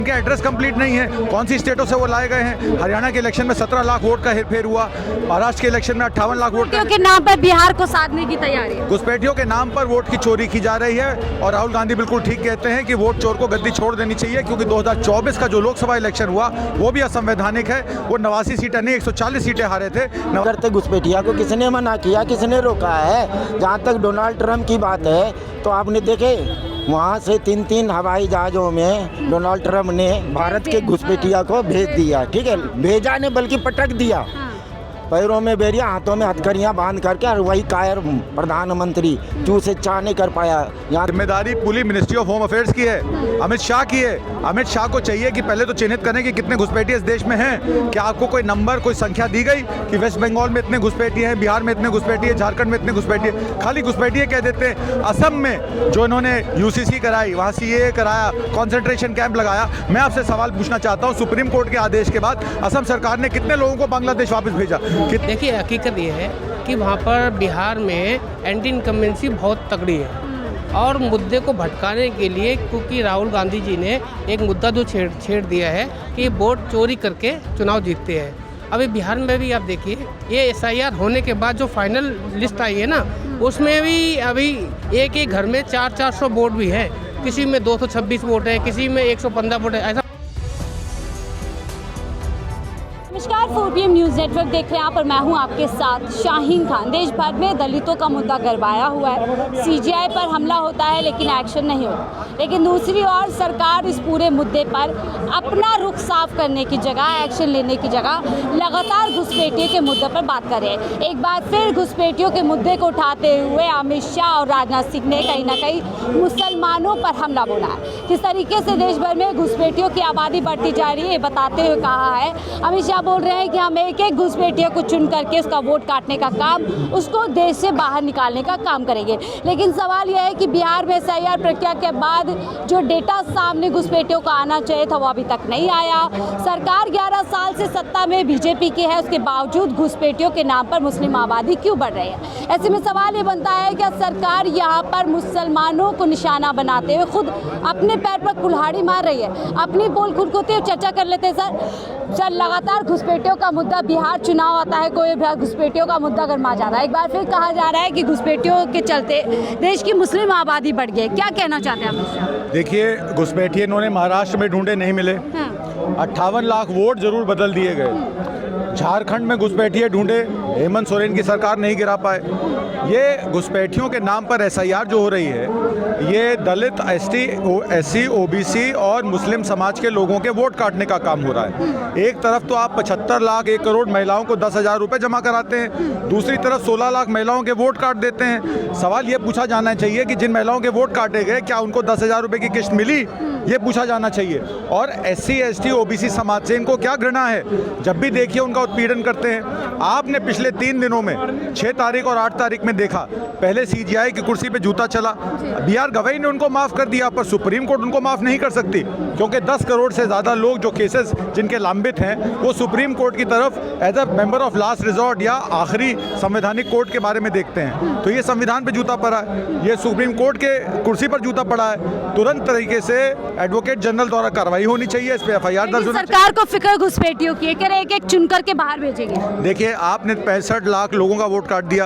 उनके address complete नहीं है, कौन सी स्टेटों से वो लाए गए हैं। हरियाणा के इलेक्शन में 17 लाख वोट का हेरफेर हुआ, महाराष्ट्र के इलेक्शन में 58 लाख वोट के नाम पर बिहार को साधने की तैयारी है। घुसपैठियों के नाम पर वोट की चोरी की जा रही है और राहुल गांधी बिल्कुल ठीक कहते हैं कि वोट चोर को गद्दी छोड़ देनी चाहिए, क्योंकि 2024 का जो लोकसभा इलेक्शन हुआ वो भी असंवैधानिक है। वो 89 सीटें नहीं 140 सीटें हारे थे। करते घुसपैठिया को किसने मना किया, किसने रोका है? जहाँ तक डोनाल्ड ट्रंप की बात है तो आपने देखे वहाँ से 3 हवाई जहाज़ों में डोनाल्ड ट्रंप ने भारत के घुसपैठिया को भेज दिया। ठीक है, भेजा ने बल्कि पटक दिया, पैरों में बेरिया हाथों में हथकड़ियाँ बांध करके, और वही कायर प्रधानमंत्री चू से चा नहीं कर पाया। यहाँ जिम्मेदारी पूरी मिनिस्ट्री ऑफ होम अफेयर्स की है, अमित शाह की है। अमित शाह को चाहिए कि पहले तो चिन्हित करें कि कितने घुसपैठिए इस देश में हैं। क्या आपको कोई नंबर, कोई संख्या दी गई कि वेस्ट बंगाल में इतने घुसपैठिए हैं, बिहार में इतने घुसपैठिए, झारखंड में इतने घुसपैठिए? खाली घुसपैठिए कह देते हैं। असम में जो इन्होंने यूसीसी कराई, वहाँ सीएए कराया, कॉन्सेंट्रेशन कैंप लगाया। मैं आपसे सवाल पूछना चाहता हूँ, सुप्रीम कोर्ट के आदेश के बाद असम सरकार ने कितने लोगों को बांग्लादेश वापस भेजा? देखिए, हकीकत ये है कि वहाँ पर बिहार में एंटी इनकम्बेंसी बहुत तगड़ी है और मुद्दे को भटकाने के लिए, क्योंकि राहुल गांधी जी ने एक मुद्दा जो छेड़ दिया है कि वोट चोरी करके चुनाव जीतते हैं। अभी बिहार में भी आप देखिए, ये एसआईआर होने के बाद जो फाइनल लिस्ट आई है ना, उसमें भी अभी एक घर में 400 वोट भी है, किसी में 226 वोट है, किसी में 115 वोट है। ऐसा नमस्कार, 4PM न्यूज़ नेटवर्क देख रहे हैं आप और मैं हूं आपके साथ शाहीन खान। देश भर में दलितों का मुद्दा गरमाया हुआ है, सीजेआई पर हमला होता है लेकिन एक्शन नहीं होता। लेकिन दूसरी ओर सरकार इस पूरे मुद्दे पर अपना रुख साफ करने की जगह, एक्शन लेने की जगह लगातार घुसपैठियों के मुद्दे पर बात कर रहे हैं। एक बार फिर घुसपैठियों के मुद्दे को उठाते हुए अमित शाह और राजनाथ सिंह ने कहीं ना कहीं मुसलमानों पर हमला बोला है। किस तरीके से देश भर में घुसपैठियों की आबादी बढ़ती जा रही है, ये बताते हुए कहा है अमित शाह बोल रहे हैं कि हम एक घुसपैठियों को चुन करके उसका वोट काटने का काम, उसको देश से बाहर निकालने का काम करेंगे। लेकिन सवाल यह है कि बिहार में एसआईआर प्रक्रिया के बाद जो डेटा सामने घुसपैठियों का आना चाहिए था वो अभी तक नहीं आया। सरकार 11 साल से सत्ता में बीजेपी की है, उसके बावजूद घुसपैठियों के नाम पर मुस्लिम आबादी क्यों बढ़ रही है? ऐसे में सवाल ये बनता है कि सरकार यहाँ पर मुसलमानों को निशाना बनाते हुए खुद अपने पैर पर कुल्हाड़ी मार रही है। अपनी पोल खुद को चर्चा कर लेते हैं सर। लगातार घुसपैठियों का मुद्दा, बिहार चुनाव आता है, कोई घुसपैठियों का मुद्दा गरमा जाता है। एक बार फिर कहा जा रहा है कि घुसपैठियों के चलते देश की मुस्लिम आबादी बढ़ गई। क्या कहना चाहते हैं आप? देखिए, घुसपैठिए इन्होंने महाराष्ट्र में ढूंढे, नहीं मिले। 58 लाख वोट जरूर बदल दिए गए। झारखंड में घुसपैठिए ढूंढे, हेमंत सोरेन की सरकार नहीं गिरा पाए। ये घुसपैठियों के नाम पर एसआईआर जो हो रही है, ये दलित, एससी, ओबीसी और मुस्लिम समाज के लोगों के वोट काटने का काम हो रहा है। एक तरफ तो आप 75 लाख 1 करोड़ महिलाओं को 10,000 रुपये जमा कराते हैं, दूसरी तरफ 16 लाख महिलाओं के वोट काट देते हैं। सवाल ये पूछा जाना चाहिए कि जिन महिलाओं के वोट काटे गए, क्या उनको 10,000 रुपये की किस्त मिली? ये पूछा जाना चाहिए। और एससी, एसटी, ओबीसी समाज से इनको क्या घृणा है? जब भी देखिए उनका उत्पीड़न करते हैं। आपने पिछले 3 दिनों में 6 तारीख और 8 तारीख में देखा, पहले सीजेआई की कुर्सी पे जूता चला, बिहार गवाही ने उनको माफ कर दिया, पर सुप्रीम कोर्ट उनको माफ नहीं कर सकती, क्योंकि 10 करोड़ से ज़्यादा लोग जो केसेस जिनके लंबित हैं वो सुप्रीम कोर्ट की तरफ as a member of last resort या आखिरी संवैधानिक कोर्ट के बारे में देखते हैं। तो ये संविधान पे जूता पड़ा है, ये सुप्रीम कोर्ट के कुर्सी पर जूता पड़ा है। तुरंत तरीके से एडवोकेट जनरल द्वारा कार्रवाई होनी चाहिए, इस पे एफआईआर दर्ज होना चाहिए। सरकार को फिक्र घुसपैठियों की है, एक चुन करके बाहर भेजेंगे। देखिए, आपने 65 लाख लोगों का वोट काट दिया,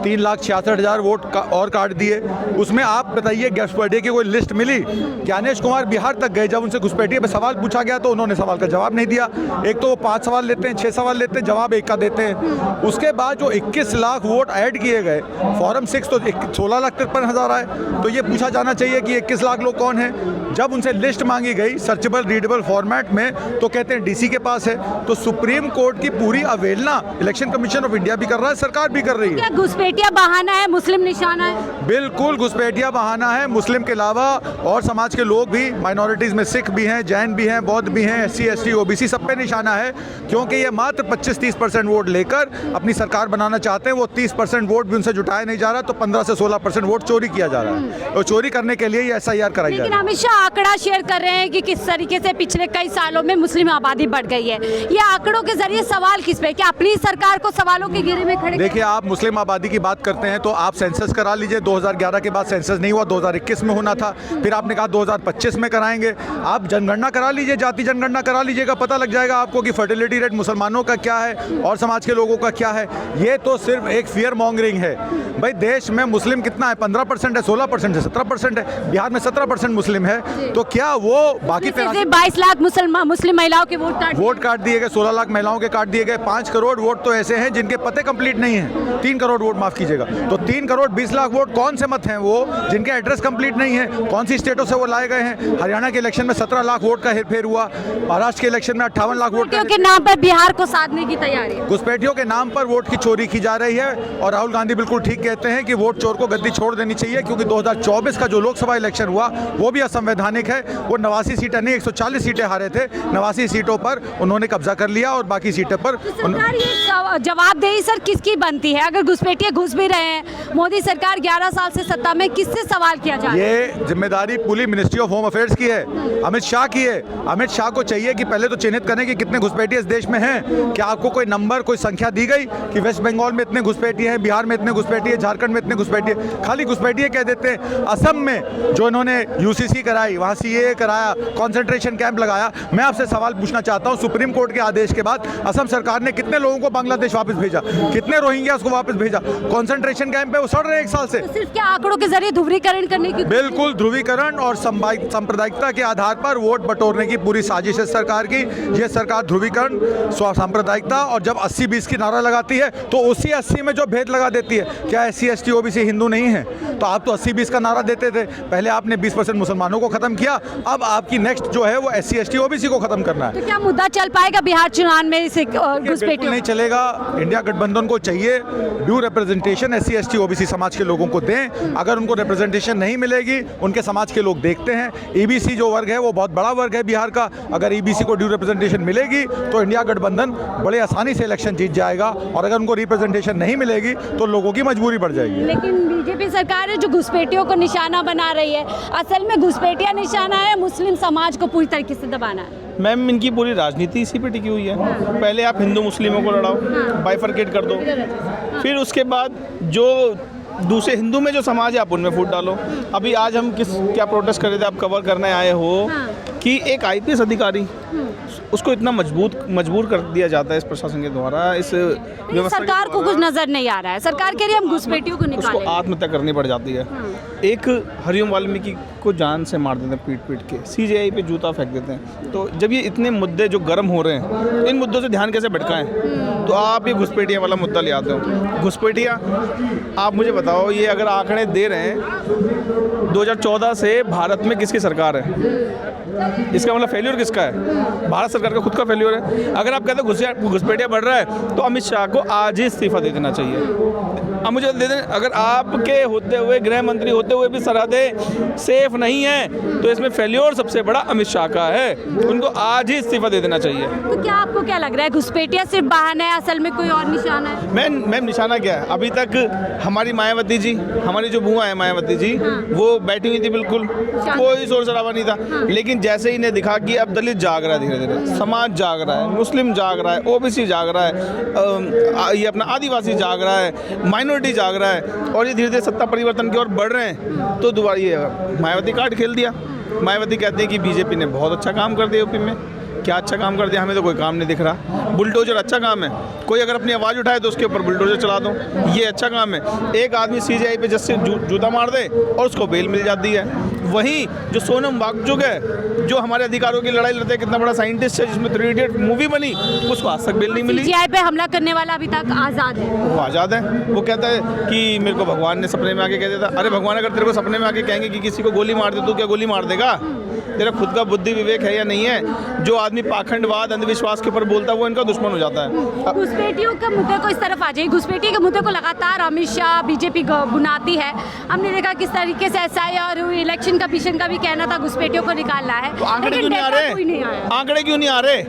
3,66,000 वोट और काट दिए। उसमें आप बताइए, घुसपैठिए की कोई लिस्ट मिली? ज्ञानेश कुमार बिहार तक गए, जब उनसे घुसपैठिए पे सवाल पूछा गया तो उन्होंने सवाल का जवाब नहीं दिया। एक तो वो 5 सवाल लेते हैं, 6 सवाल लेते हैं, जवाब 1 का देते हैं। उसके बाद जो 21 लाख वोट ऐड किए गए, फॉर्म 6 तो 16,53,000 आए। तो ये पूछा जाना चाहिए कि 21 लाख लोग कौन हैं? जब उनसे लिस्ट मांगी गई सर्चेबल रीडेबल फॉर्मेट में, तो कहते हैं डीसी के पास है। तो सुप्रीम कोर्ट की पूरी अवहेलना इलेक्शन कमीशन ऑफ इंडिया भी कर रहा है, सरकार भी कर रही है। क्या घुसपैठिया बहाना है, मुस्लिम निशाना है? बिल्कुल घुसपैठिया बहाना है। मुस्लिम के अलावा और समाज के लोग भी, माइनॉरिटीज में सिख भी हैं, जैन भी हैं, बौद्ध भी हैं, एससी, एसटी, ओबीसी, सब पे निशाना है, क्योंकि ये मात्र 25-30% वोट लेकर अपनी सरकार बनाना चाहते हैं। वो 30% वोट भी उनसे जुटाया नहीं जा रहा, तो 15 से 16% वोट चोरी किया जा रहा है। और चोरी करने के लिए ये एसआईआर कराई जा रही है। लेकिन अमित शाह आंकड़ा शेयर कर रहे हैं कि किस तरीके से पिछले कई सालों में मुस्लिम आबादी बढ़ गई है। ये आंकड़ों के जरिए सवाल किस पे, क्या अपनी सरकार को सवालों के घेरे में खड़े? देखिए, आप मुस्लिम आबादी की बात करते हैं तो आप सेंसस करा लीजिए। 2011 के बाद सेंसस नहीं हुआ, 2021 में होना था, फिर आपने कहा 2025 में कराएंगे। आप जनगणना करा लीजिए, जाति जनगणना करा लीजिएगा, पता लग जाएगा आपको कि फर्टिलिटी रेट मुसलमानों का क्या है और समाज के लोगों का क्या है। ये तो सिर्फ एक फियर मॉन्गरिंग है। भाई, देश में मुस्लिम कितना है? 15% है, 16% है, 17% है। बिहार में 17% मुस्लिम है, तो क्या वो बाकी 22 लाख मुस्लिम महिलाओं के वोट काट दिए गए, 16 लाख महिलाओं के काट दिए गए। 5 करोड़ वोट तो ऐसे हैं जिनके पते कंप्लीट नहीं है। 3 करोड़ वोट, माफ कीजिएगा, तो 3 करोड़ 20 लाख वोट कौन से मत हैं वो जिनके एड्रेस कंप्लीट नहीं है? कौन सी स्टेटों से वो लाए गए हैं? हरियाणा के इलेक्शन में 17 लाख वोट का हेरफेर हुआ, महाराष्ट्र के इलेक्शन में 58 लाख वोट के नाम पर बिहार को साधने की तैयारी है। घुसपैठियों के नाम पर वोट की चोरी की जा रही है और राहुल गांधी बिल्कुल ठीक कहते हैं कि वोट चोर को गद्दी छोड़ देनी चाहिए, क्योंकि 2024 का जो लोकसभा इलेक्शन हुआ वो भी असंवैधानिक है। वो 89 सीटें नहीं, 140 सीटें हारे थे। 89 सीटों पर उन्होंने कब्जा कर लिया और बाकी सीटों पर सरकार ये जवाबदेही सर किसकी बनती है? अगर घुसपैठिए घुस भी रहे हैं, मोदी सरकार 11 साल से सत्ता में, किससे सवाल किया जा रहा है? ये जिम्मेदारी पूरी मिनिस्ट्री ऑफ होम अफेयर्स की है, अमित शाह की है। अमित शाह को चाहिए कि पहले तो चिन्हित करें कि कितने घुसपैठिए इस देश में हैं। क्या आपको कोई नंबर, कोई संख्या दी गई कि वेस्ट बंगाल में इतने घुसपैठिए हैं, बिहार में इतने घुसपैठिए, झारखंड में इतने घुसपैठिए? खाली घुसपैठिए कह देते हैं। असम में जो इन्होंने यूसीसी कराई, वहाँ सीएए कराया, कॉन्सेंट्रेशन कैंप लगाया। मैं आपसे सवाल पूछना चाहता हूँ, सुप्रीम कोर्ट के आदेश के बाद असम सरकार ने कितने लोगों को बांग्लादेश वापस भेजा? कितने रोहिंग्या को वापस भेजा? कॉन्सेंट्रेशन कैंप पे वो सड़ रहे हैं 1 साल से। तो सिर्फ क्या आंकड़ों के जरिए ध्रुवीकरण करने की? बिल्कुल, ध्रुवीकरण और सांप्रदायिकता के आधार पर वोट बटोरने की पूरी साजिश है सरकार की। ये सरकार ध्रुवीकरण, सांप्रदायिकता और जब 80-20 की नारा लगाती है तो उसी 80 में जो भेद लगा देती है। क्या SC ST OBC हिंदू नहीं है? तो आप तो 80-20 का नारा देते थे। पहले आपने 20% मुसलमानों को खत्म किया, अब आपकी नेक्स्ट जो है वो SC ST OBC को खत्म करना है। तो क्या मुद्दा चल पाएगा बिहार चुनाव में? इसे बिल्कुल नहीं चलेगा। इंडिया गठबंधन को चाहिए due representation SC ST OBC समाज के लोगों को दें। अगर उनको रिप्रेजेंटेशन नहीं मिलेगी, उनके समाज के लोग देखते हैं, EBC जो वर्ग है वो बहुत बड़ा वर्ग है बिहार का, अगर EBC को ड्यू रिप्रेजेंटेशन मिलेगी तो इंडिया गठबंधन बड़े आसानी से इलेक्शन जीत जाएगा, और अगर उनको रिप्रेजेंटेशन नहीं मिलेगी तो लोगों की मजबूरी बढ़ जाएगी। लेकिन बीजेपी सरकार है जो घुसपैठियों को निशाना बना रही है, असल में घुसपैठिया निशाना है, मुस्लिम समाज को पूरी तरीके से दबाना है। मैम, इनकी पूरी राजनीति इसी पे टिकी हुई है। पहले आप हिंदू मुस्लिमों को लड़ाओ, बाइफरकेट कर दो, फिर उसके बाद जो दूसरे हिंदू में जो समाज है आप उनमें फूट डालो। अभी आज हम क्या प्रोटेस्ट कर रहे थे, आप कवर करने आए हो कि एक IPS अधिकारी, उसको इतना मजबूर कर दिया जाता है इस प्रशासन के द्वारा, इस व्यवस्था सरकार को कुछ नजर नहीं आ रहा है। सरकार के लिए हम घुसपैठियों को निकालें, उसको आत्महत्या करनी पड़ जाती है। एक हरिओम वाल्मीकि को जान से मार देते हैं पीट के, CJI पे जूता फेंक देते हैं। तो जब ये इतने मुद्दे जो गर्म हो रहे हैं, इन मुद्दों से ध्यान कैसे भटकाएं? तो आप ये घुसपैठिया वाला मुद्दा ले आते हो। घुसपैठिया, आप मुझे बताओ, ये अगर आंकड़े दे रहे हैं 2014 से भारत में किसकी सरकार है? इसका मतलब फेल्योर किसका है? भारत सरकार का खुद का फेल्योर है। अगर आप कहते हैं घुसपैठिया बढ़ रहा है तो अमित शाह को आज ही इस्तीफा दे देना चाहिए। अब मुझे दे दें, अगर आपके होते हुए, गृह मंत्री होते हुए भी सरहदें सेफ नहीं है तो इसमें फेल्योर सबसे बड़ा अमित शाह का है। उनको आज ही इस्तीफा दे देना चाहिए। तो क्या आपको क्या लग रहा है, घुसपैठिया सिर्फ बहाना है, असल में कोई और निशाना है? मैम, निशाना क्या है? अभी तक हमारी मायावती जी, हमारी जो बुआ है मायावती जी, वो बैठी हुई थी, बिल्कुल कोई शोर शराबा नहीं था। लेकिन जैसे ही ने दिखा कि अब दलित जाग रहा है, धीरे धीरे समाज जाग रहा है, मुस्लिम जाग रहा है, OBC जाग रहा है, ये अपना आदिवासी जाग रहा है, माइनॉरिटी जाग रहा है, और ये धीरे धीरे सत्ता परिवर्तन की ओर बढ़ रहे हैं, तो दोबारा ये मायावती कार्ड खेल दिया। मायावती कहते हैं कि BJP ने बहुत अच्छा काम कर दिया यूपी में। क्या अच्छा काम कर दिया? हमें तो कोई काम नहीं दिख रहा। बुलडोजर अच्छा काम है, कोई अगर अपनी आवाज़ उठाए तो उसके ऊपर बुलडोजर चला दो, ये अच्छा काम है। एक आदमी CJI पे जैसे जूता मार दे और उसको बेल मिल जाती है। वहीं जो सोनम वांगचुक है, जो हमारे अधिकारों की लड़ाई लड़ते हैं, कितना बड़ा साइंटिस्ट है, जिसमें 3 इडियट मूवी बनी, उसको आज तक बेल नहीं मिली। CJI पे हमला करने वाला अभी तक आज़ाद है। वो आज़ाद है। वो कहता है कि मेरे को भगवान ने सपने में आके कह दिया था। अरे भगवान अगर तेरे को सपने में आके कहेंगे कि किसी को गोली मार दे, तो क्या गोली मार देगा? तेरा खुद का बुद्धि विवेक है या नहीं है? जो आदमी पाखंडवाद, अंधविश्वास के ऊपर बोलता है वो इनका दुश्मन हो जाता है। घुसपैठियों के मुद्दे को इस तरफ आ जाइए। घुसपैठी के मुद्दे को लगातार अमित शाह, BJP बुनाती है। हमने देखा किस तरीके से SIR हुई, इलेक्शन कमीशन का भी कहना था घुसपैठियों को निकालना है, तो आंकड़े लेकिन क्यों नहीं आ डेटा कोई नहीं रहे? आया। आंकड़े क्यों नहीं आ रहे?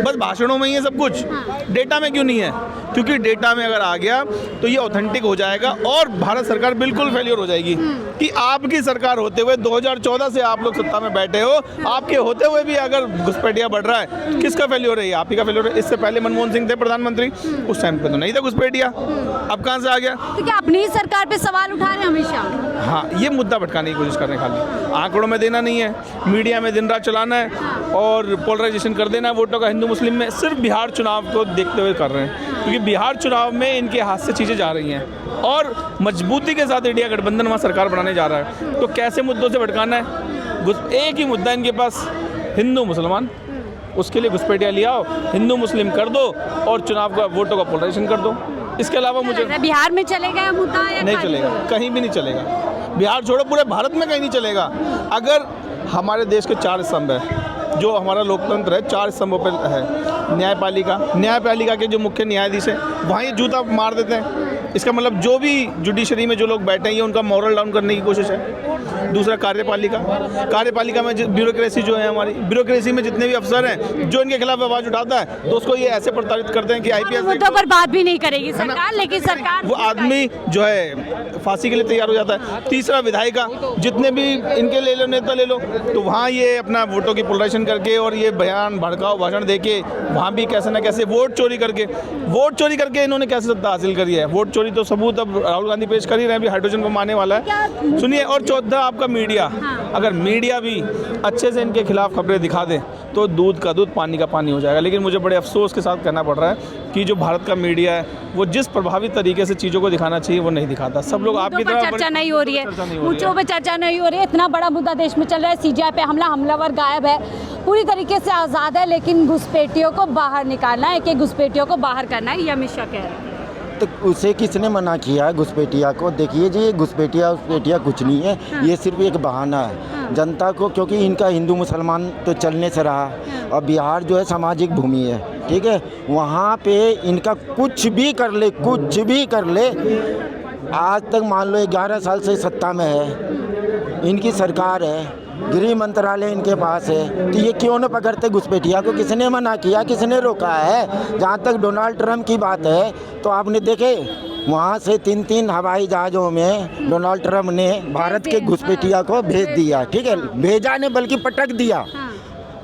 बस भाषणों में ही है सब कुछ, डेटा में क्यों नहीं है? क्योंकि डेटा में अगर आ गया तो ये ऑथेंटिक हो जाएगा और भारत सरकार बिल्कुल फेलियर हो जाएगी। कि आपकी सरकार होते हुए 2014 से आप लोग सत्ता में बैठे हो, आपके होते हुए भी अगर घुसपैठिया बढ़ रहा है, किसका फेलियर है? आप ही का फेलियर है। इससे पहले मनमोहन सिंह थे प्रधानमंत्री, उस टाइम पे तो नहीं था घुसपैठिया, अब कहाँ से आ गया? तो क्या अपनी ही सरकार पे सवाल उठा रहे हैं हमेशा? हाँ, ये मुद्दा भटकाने की कोशिश कर रहे हैं, खाली आंकड़ों में देना नहीं है, मीडिया में दिन रात चलाना है और पोलराइजेशन कर देना है वोटों का हिंदू मुस्लिम में। सिर्फ बिहार चुनाव को देखते हुए कर रहे हैं, क्योंकि बिहार चुनाव में इनके हाथ से चीज़ें जा रही हैं और मजबूती के साथ इंडिया गठबंधन वहाँ सरकार बनाने जा रहा है। तो कैसे मुद्दों से भटकाना है? एक ही मुद्दा इनके पास, हिंदू मुसलमान, उसके लिए घुसपैठिया ले आओ, हिंदू मुस्लिम कर दो और चुनाव का वोटों का पोलराइजेशन कर दो। इसके अलावा मुझे बिहार में चलेगा यह मुद्दा या नहीं खाली चलेगा, होगा? कहीं भी नहीं चलेगा। बिहार छोड़ो, पूरे भारत में कहीं नहीं चलेगा। अगर हमारे देश के 4 स्तंभ है, जो हमारा लोकतंत्र है 4 स्तंभों पर है। न्यायपालिका के जो मुख्य न्यायाधीश हैं वहाँ ये जूता मार देते हैं। इसका मतलब जो भी जुडिशरी में जो लोग बैठे हैं ये उनका मॉरल डाउन करने की कोशिश है। दूसरा कार्यपालिका में ब्यूरोक्रेसी जो है, हमारी ब्यूरोक्रेसी में जितने भी अफसर हैं जो इनके खिलाफ आवाज उठाता है तो उसको ये ऐसे प्रताड़ित करते हैं कि आईपीएस मुद्दों पर बात भी नहीं करेगी सरकार, लेकिन सरकार वो आदमी जो है फांसी के लिए तैयार हो जाता है। तीसरा विधायिका, जितने भी इनके ले लो, नेता ले लो, तो वहाँ ये अपना वोटों की पोलराइजेशन करके और ये बयान भड़काओ भाषण देके वहाँ भी कैसे ना कैसे वोट चोरी करके इन्होंने कैसे सत्ता हासिल करी है। वोट चोरी तो सबूत अब राहुल गांधी पेश कर ही रहे हैं, अभी हाइड्रोजन बम आने वाला है, सुनिए। और चौथा आपका मीडिया, अगर मीडिया भी अच्छे से इनके खिलाफ खबरें दिखा दे तो दूध का दूध पानी का पानी हो जाएगा। लेकिन मुझे बड़े अफसोस के साथ कहना पड़ रहा है कि जो भारत का मीडिया है वो जिस प्रभावी तरीके से चीज़ों को दिखाना चाहिए वो नहीं दिखाता। सब लोग आपकी तरह चर्चा नहीं हो रही है, मुद्दों पर चर्चा नहीं हो रही है। इतना बड़ा मुद्दा देश में चल रहा है, सीजीआई पे हमलावर गायब है, पूरी तरीके से आज़ाद है, लेकिन घुसपैठियों को बाहर निकालना है, एक घुसपैठियों को बाहर करना है, ये अमित शाह कह रहे हैं। तो उसे किसने मना किया घुसपैठिया को? देखिए जी, घुसपैठिया कुछ नहीं है, ये सिर्फ एक बहाना है जनता को, क्योंकि इनका हिंदू मुसलमान तो चलने से रहा और बिहार जो है सामाजिक भूमि है, ठीक है। वहाँ पे इनका कुछ भी कर ले, आज तक मान लो 11 साल से सत्ता में है, इनकी सरकार है, गृह मंत्रालय इनके पास है, तो ये क्यों न पकड़ते घुसपैठिया को? किसने मना किया, किसने रोका है? जहाँ तक डोनाल्ड ट्रंप की बात है तो आपने देखे वहाँ से 3 हवाई जहाज़ों में डोनाल्ड ट्रंप ने भारत के घुसपैठिया को भेज दिया, ठीक है। भेजा ने बल्कि पटक दिया,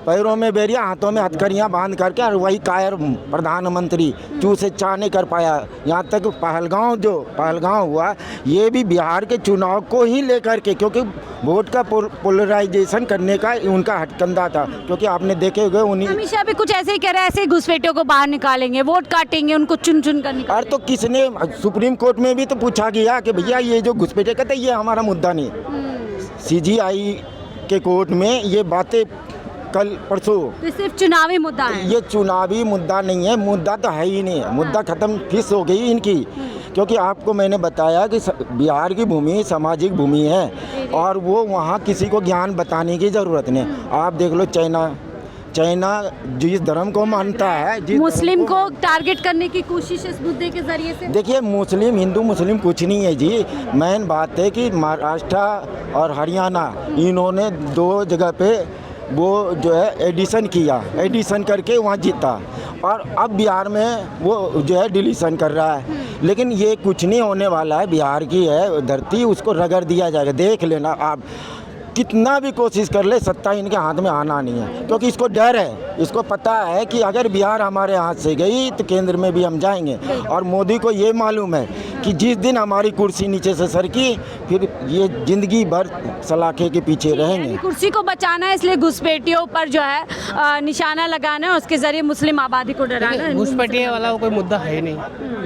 पैरों में बेरिया, हाथों में हथकड़ियाँ बांध करके, और वही कायर प्रधानमंत्री चू से चा नहीं कर पाया। यहाँ तक पहलगांव हुआ, ये भी बिहार के चुनाव को ही लेकर के, क्योंकि वोट का पोलराइजेशन करने का उनका हटकंडा था, क्योंकि आपने देखे हुए उन्हीं। अमित शाह भी कुछ ऐसे ही कह रहे हैं, ऐसे ही घुसपैठियों को बाहर निकालेंगे, वोट काटेंगे, उनको चुन कर निकालेंगे। और तो किसने, सुप्रीम कोर्ट में भी तो पूछा गया कि भैया ये जो घुसपैठे कहते ये हमारा मुद्दा नहीं। सीजीआई के कोर्ट में ये बातें कल परसों, तो सिर्फ चुनावी मुद्दा है, ये चुनावी मुद्दा नहीं है, मुद्दा तो है ही नहीं, मुद्दा खत्म फिस हो गई इनकी। क्योंकि आपको मैंने बताया कि बिहार की भूमि सामाजिक भूमि है और वो वहाँ किसी को ज्ञान बताने की ज़रूरत नहीं। आप देख लो चाइना जिस धर्म को मानता है, मुस्लिम को टारगेट करने की कोशिश इस मुद्दे के जरिए से। देखिए, हिंदू मुस्लिम कुछ नहीं है जी। मेन बात है कि महाराष्ट्र और हरियाणा, इन्होंने 2 जगह पे वो जो है एडिशन करके वहाँ जीता, और अब बिहार में वो जो है डिलीशन कर रहा है। लेकिन ये कुछ नहीं होने वाला है, बिहार की है धरती, उसको रगड़ दिया जाएगा। देख लेना आप, कितना भी कोशिश कर ले, सत्ता इनके हाथ में आना नहीं है, क्योंकि इसको डर है, इसको पता है कि अगर बिहार हमारे हाथ से गई तो केंद्र में भी हम जाएंगे। और मोदी को ये मालूम है कि जिस दिन हमारी कुर्सी नीचे से सरकी, फिर ये जिंदगी भर सलाखे के पीछे रहेंगे। कुर्सी को बचाना है, इसलिए घुसपैठियों पर जो है निशाना लगाना है, उसके जरिए मुस्लिम आबादी को डराना है। घुसपैठिया वाला कोई मुद्दा है नहीं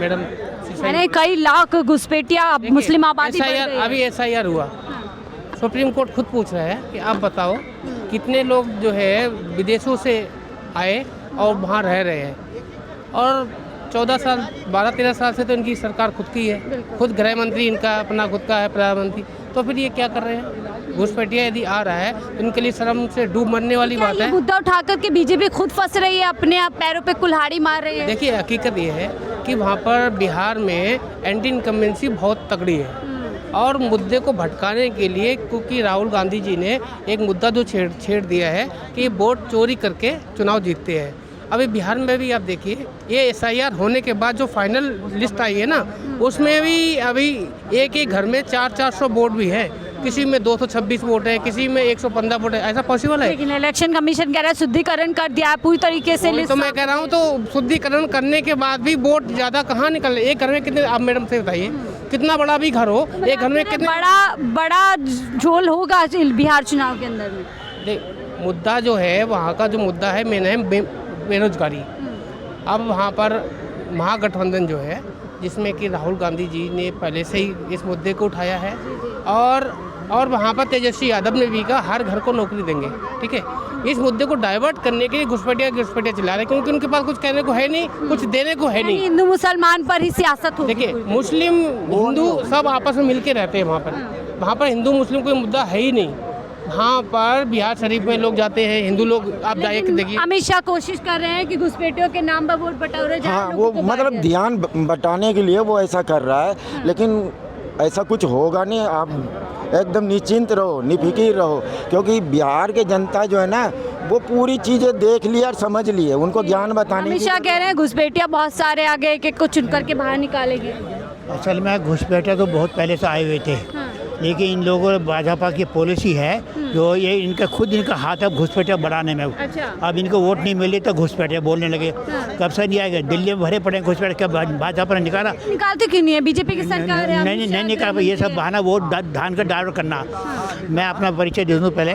मैडम। मैंने कई लाख घुसपैठिया मुस्लिम आबादी अभी SIR हुआ, सुप्रीम कोर्ट खुद पूछ रहा है कि आप बताओ कितने लोग जो है विदेशों से आए और वहाँ रह रहे हैं, और 12-13 साल से तो इनकी सरकार खुद की है, खुद गृह मंत्री इनका अपना खुद का है, प्रधानमंत्री। तो फिर ये क्या कर रहे हैं? घुसपैठिया यदि आ रहा है तो इनके लिए शर्म से डूब मरने वाली बात है। मुद्दा उठाकर के बीजेपी खुद फंस रही है, अपने आप पैरों पे कुल्हाड़ी मार रही है। देखिए, हकीकत ये है कि वहाँ पर बिहार में एंटी इनकम्बेंसी बहुत तगड़ी है और मुद्दे को भटकाने के लिए, क्योंकि राहुल गांधी जी ने एक मुद्दा जो छेड़ दिया है कि वोट चोरी करके चुनाव जीतते हैं। अभी बिहार में भी आप देखिए, ये SIR होने के बाद जो फाइनल लिस्ट आई है ना, उसमें भी अभी एक घर में 400 वोट भी है, किसी में 226 वोट है, किसी में 115 वोट है। ऐसा पॉसिबल है? लेकिन इलेक्शन कमीशन कह रहा है शुद्धिकरण कर दिया है पूरी तरीके से लिस्ट। तो मैं कह रहा हूँ, तो शुद्धिकरण करने के बाद भी वोट ज़्यादा कहाँ निकल रहे? एक घर में कितने, आप मैडम से बताइए, कितना बड़ा भी घर हो, एक घर में कितने बड़ा झोल होगा बिहार चुनाव के अंदर में? देख, मुद्दा जो है वहाँ का, जो मुद्दा है मेन है बेरोजगारी। अब वहाँ पर महागठबंधन जो है, जिसमें कि राहुल गांधी जी ने पहले से ही इस मुद्दे को उठाया है, और वहाँ पर तेजस्वी यादव ने भी कहा हर घर को नौकरी देंगे। ठीक है, इस मुद्दे को डाइवर्ट करने के लिए घुसपैठिया चला रहे, क्योंकि उनके पास कुछ कहने को है नहीं, कुछ देने को है नहीं। हिंदू मुसलमान पर ही सियासत होगी। देखिए, मुस्लिम हिंदू सब आपस में मिलके रहते हैं वहाँ पर हिंदू मुस्लिम कोई मुद्दा है ही नहीं। वहाँ पर बिहार शरीफ में लोग जाते हैं, हिंदू लोग, आप जाइए देखिए। अमित शाह कोशिश कर रहे हैं कि घुसपैठियों के नाम पर वोट बटोरे जाए। हाँ, वो मतलब ध्यान बटाने के लिए वो ऐसा कर रहा है, लेकिन ऐसा कुछ होगा नहीं। आप एकदम निश्चिंत रहो, निफिकिर रहो, क्योंकि बिहार के जनता जो है ना, वो पूरी चीज़ें देख ली और समझ ली है। उनको ज्ञान बताने। अमित शाह कह रहे हैं घुसपैठिया बहुत सारे आ गए कि कुछ चुन करके बाहर निकालेंगे। असल में घुसपैठिया तो बहुत पहले से आए हुए थे, लेकिन इन लोगों भाजपा की पॉलिसी है जो ये इनका हाथ है घुसपैठिया बढ़ाने में। अच्छा। अब इनको वोट नहीं मिली तो घुसपैठिया बोलने लगे। कब से नहीं आएगा? दिल्ली में भरे पड़े घुसपैठिया, भाजपा ने निकाला। निकालते क्यों नहीं है? बीजेपी की सरकार है। नहीं निकाल। ये सब बहाना वोट धान का डाइवर्ट करना। मैं अपना परिचय दे दूँ पहले।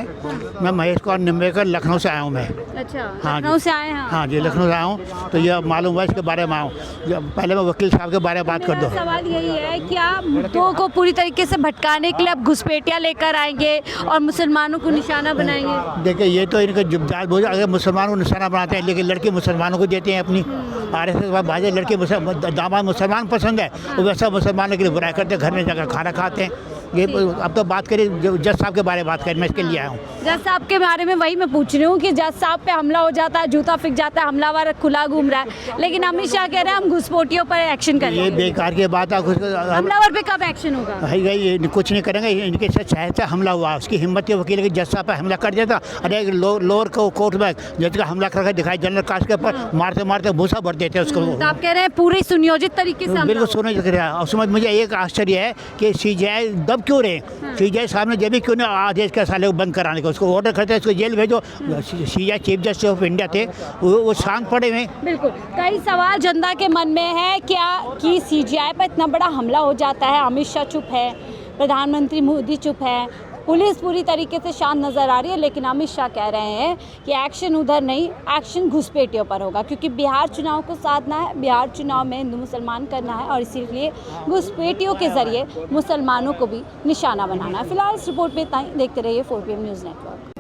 मैं महेश कुमार निम्बेकर, लखनऊ से आया हूँ मैं। अच्छा, हाँ लखनऊ से आए हैं? हाँ जी, लखनऊ से आया हूँ। तो ये मालूम हुआ इसके बारे में आया हूँ। पहले मैं वकील साहब के बारे में बात कर दूँ। सवाल यही है, क्या मुद्दों को पूरी तरीके से भटकाने के लिए अब घुसपैठिया लेकर आएंगे और मुसलमानों को निशाना बनाएंगे? देखिए, ये तो इनका जुब्दार बोझ, अगर मुसलमानों को निशाना बनाते हैं, लेकिन लड़के मुसलमानों को देते हैं अपनी। RSS भाजपा लड़के दामाद मुसलमान पसंद है, वो वैसा मुसलमानों के लिए बुराई करते हैं, घर में जाकर खाना खाते हैं। ये अब तो बात करें जज साहब के बारे में बात करें, मैं इसके लिए आया हूँ। जज साहब के बारे में वही मैं पूछ रही हूँ कि जज साहब पे हमला हो जाता है, जूता फेंक जाता है, हमलावर खुला घूम रहा है, लेकिन अमित शाह कह रहे हैं हम घुसपैठियों पर एक्शन करेंगे। ये बेकार की बात है। हमलावर पे कब एक्शन होगा? ये कुछ नहीं करेंगे। इनके साथ हमला हुआ, उसकी हिम्मत के वकील के जज साहब पर हमला कर दिया था। अरे लोअर कोर्ट में जज का हमला करके दिखाई, जनरल कास्ट के ऊपर मारते मारते भूसा भर देते उसको। तो आप कह रहे हैं पूरे सुनियोजित तरीके से? बिल्कुल सुनियोजित कर रहा है। उसमें मुझे एक आश्चर्य है कि CJI दब क्यों रहे? CJI साहब ने जब भी क्यों नहीं आदेश के साले को बंद कराने का, उसको ऑर्डर करते उसको जेल भेजो। CJI chief justice of India थे, वो शांत पड़े हुए। बिल्कुल, कई सवाल जनता के मन में है क्या कि CJI पर इतना बड़ा हमला हो जाता है, अमित शाह चुप है, प्रधानमंत्री मोदी चुप है, पुलिस पूरी तरीके से शांत नज़र आ रही है, लेकिन अमित शाह कह रहे हैं कि एक्शन उधर नहीं, एक्शन घुसपैठियों पर होगा, क्योंकि बिहार चुनाव को साधना है, बिहार चुनाव में हिंदू मुसलमान करना है और इसीलिए घुसपैठियों के जरिए मुसलमानों को भी निशाना बनाना है। फिलहाल इस रिपोर्ट में इतना ही। देखते रहिए 4PM न्यूज़ नेटवर्क।